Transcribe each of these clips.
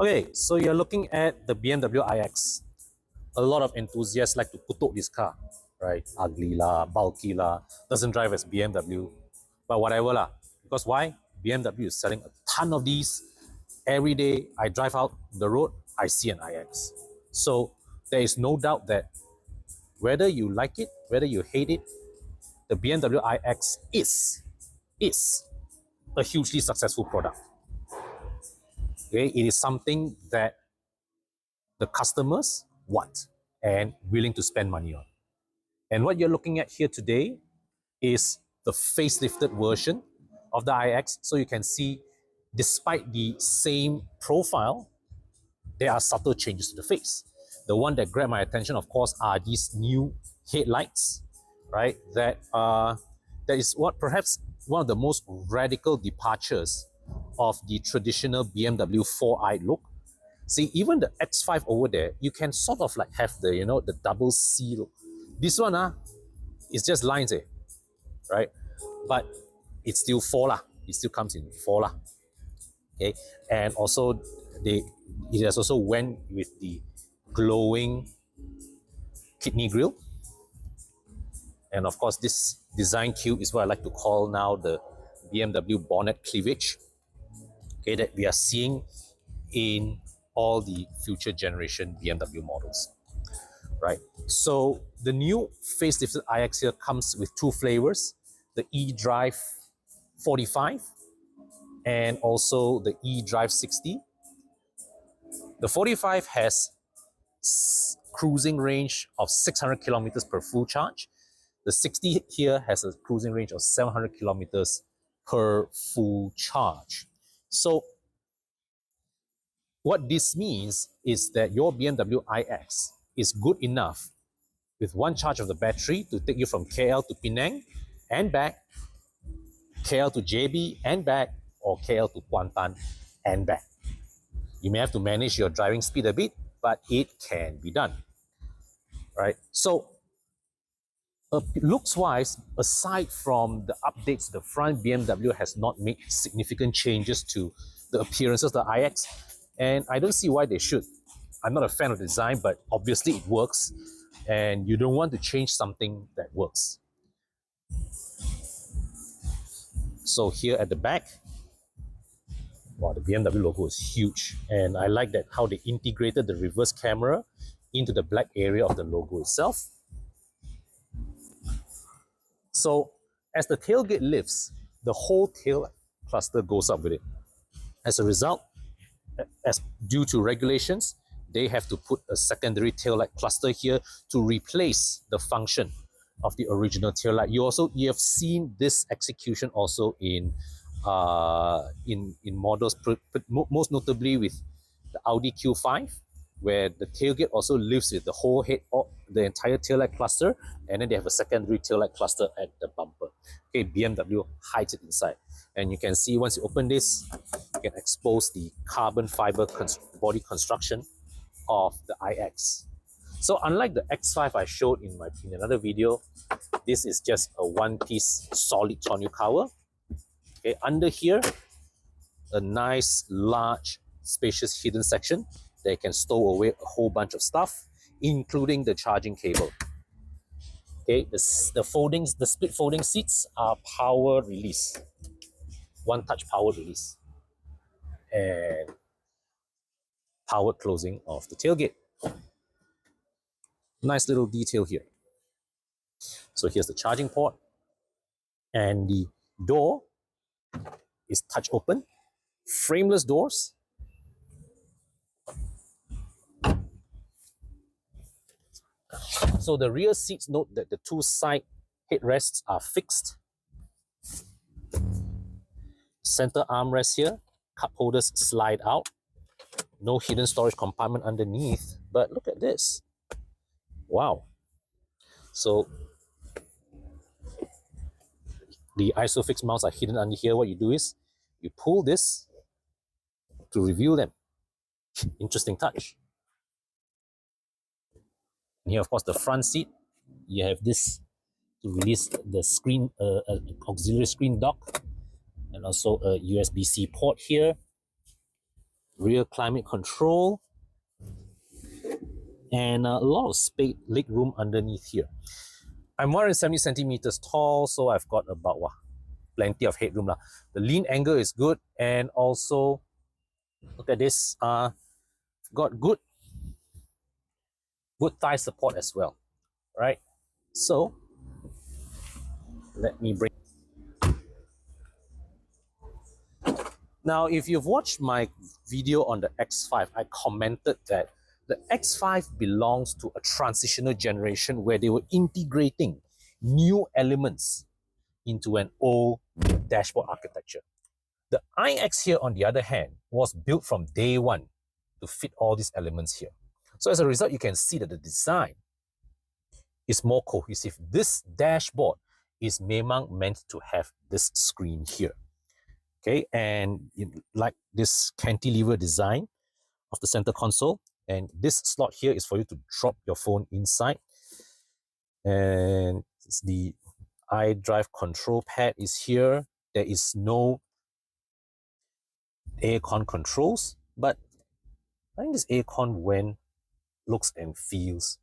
Okay, so you're looking at the BMW iX. A lot of enthusiasts like to kutuk this car, right? Ugly lah, bulky lah, doesn't drive as BMW, but whatever lah. Because why? BMW is selling a ton of these. Every day I drive out the road, I see an iX. So there is no doubt that whether you like it, whether you hate it, the BMW iX is a hugely successful product. Okay, it is something that the customers want and willing to spend money on. And what you're looking at here today is the facelifted version of the iX. So you can see, despite the same profile, there are subtle changes to the face. The one that grabbed my attention, of course, are these new headlights, right? That is what perhaps one of the most radical departures of the traditional BMW 4i look. See, even the X5 over there, you can sort of like have the, the double C look. This one, is just lines, right? But it's still 4 lah. It still comes in 4 lah. Okay, and also it has also went with the glowing kidney grille, and of course this design cube is what I like to call now the BMW bonnet cleavage. Okay, that we are seeing in all the future generation BMW models, right? So the new facelifted iX here comes with 2 flavors: the eDrive 45 and also the eDrive 60. The 45 has cruising range of 600 kilometers per full charge. The 60 here has a cruising range of 700 kilometers per full charge. So what this means is that your BMW iX is good enough with one charge of the battery to take you from KL to Penang and back, KL to JB and back, or KL to Kuantan and back. You may have to manage your driving speed a bit, but it can be done, right? So looks-wise, aside from the updates, the front, BMW has not made significant changes to the appearances of the iX, and I don't see why they should. I'm not a fan of the design, but obviously it works, and you don't want to change something that works. So here at the back, wow, the BMW logo is huge, and I like that how they integrated the reverse camera into the black area of the logo itself. So as the tailgate lifts, the whole tail cluster goes up with it. As a result, as due to regulations, they have to put a secondary taillight cluster here to replace the function of the original taillight. You have seen this execution also in models, most notably with the Audi Q5, where the tailgate also lifts with the whole head, or the entire taillight cluster, and then they have a secondary taillight cluster at the bumper. Okay, BMW hides it inside. And you can see once you open this, you can expose the carbon fiber body construction of the iX. So unlike the X5 I showed in another video, this is just a one-piece solid tonneau cover. Okay, under here, a nice, large, spacious hidden section that you can stow away a whole bunch of stuff, including the charging cable. Okay, the split folding seats are power release, one-touch power release, and power closing of the tailgate. Nice little detail here. So here's the charging port, and the door is touch open, frameless doors. So the rear seats, note that the 2 side headrests are fixed. Center armrest here, cup holders slide out. No hidden storage compartment underneath, but look at this. Wow. So the ISOFIX mounts are hidden under here. What you do is you pull this to reveal them. Interesting touch. And here, of course, the front seat, you have this to release the screen, auxiliary screen dock, and also a USB-C port here. rear climate control, and a lot of space, leg room underneath here. I'm 170 centimeters tall, so I've got about plenty of headroom. The lean angle is good, and also look at this, got good thigh support as well, right? So let me bring. Now, if you've watched my video on the X5, I commented that the X5 belongs to a transitional generation where they were integrating new elements into an old dashboard architecture. The iX here, on the other hand, was built from day one to fit all these elements here. So as a result, you can see that the design is more cohesive. This dashboard is memang meant to have this screen here. Okay, and like this cantilever design of the center console, and this slot here is for you to drop your phone inside, and the iDrive control pad is here. There is no aircon controls, but I think this aircon looks and feels,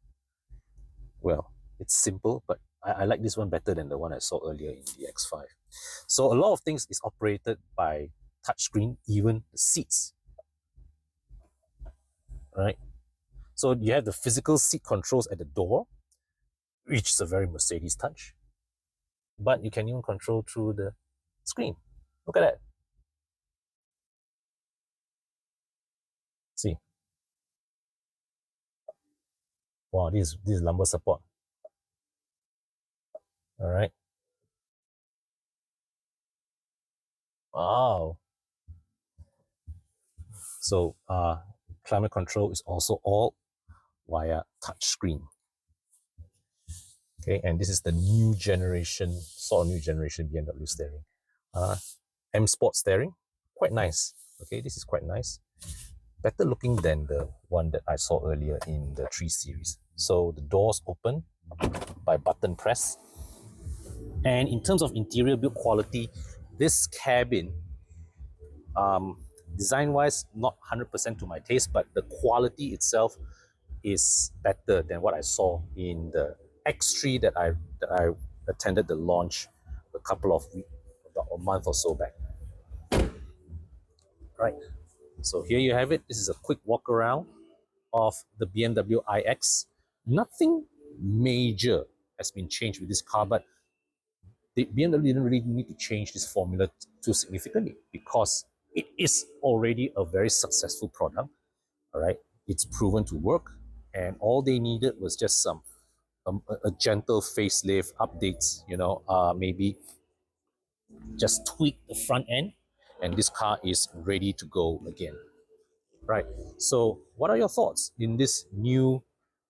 well, it's simple, but I like this one better than the one I saw earlier in the X5. So a lot of things is operated by touchscreen, even the seats, right? So you have the physical seat controls at the door, which is a very Mercedes touch, but you can even control through the screen. Look at that. See. Wow, this is lumbar support. All right. Wow. So climate control is also all via touchscreen. Okay, and this is the new generation, sort of new generation BMW steering. M Sport steering, quite nice. Okay, this is quite nice. Better looking than the one that I saw earlier in the 3 Series. So the doors open by button press. And in terms of interior build quality, this cabin, design-wise, not 100% to my taste, but the quality itself is better than what I saw in the X3 that I attended the launch a couple of weeks, about a month or so back. Right. So here you have it. This is a quick walk around of the BMW iX. Nothing major has been changed with this car, but the BMW didn't really need to change this formula too significantly because it is already a very successful product. All right, it's proven to work, and all they needed was just some a gentle facelift updates. Maybe just tweak the front end, and this car is ready to go again. Right. So, what are your thoughts in this new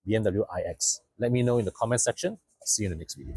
BMW iX? Let me know in the comment section. I'll see you in the next video.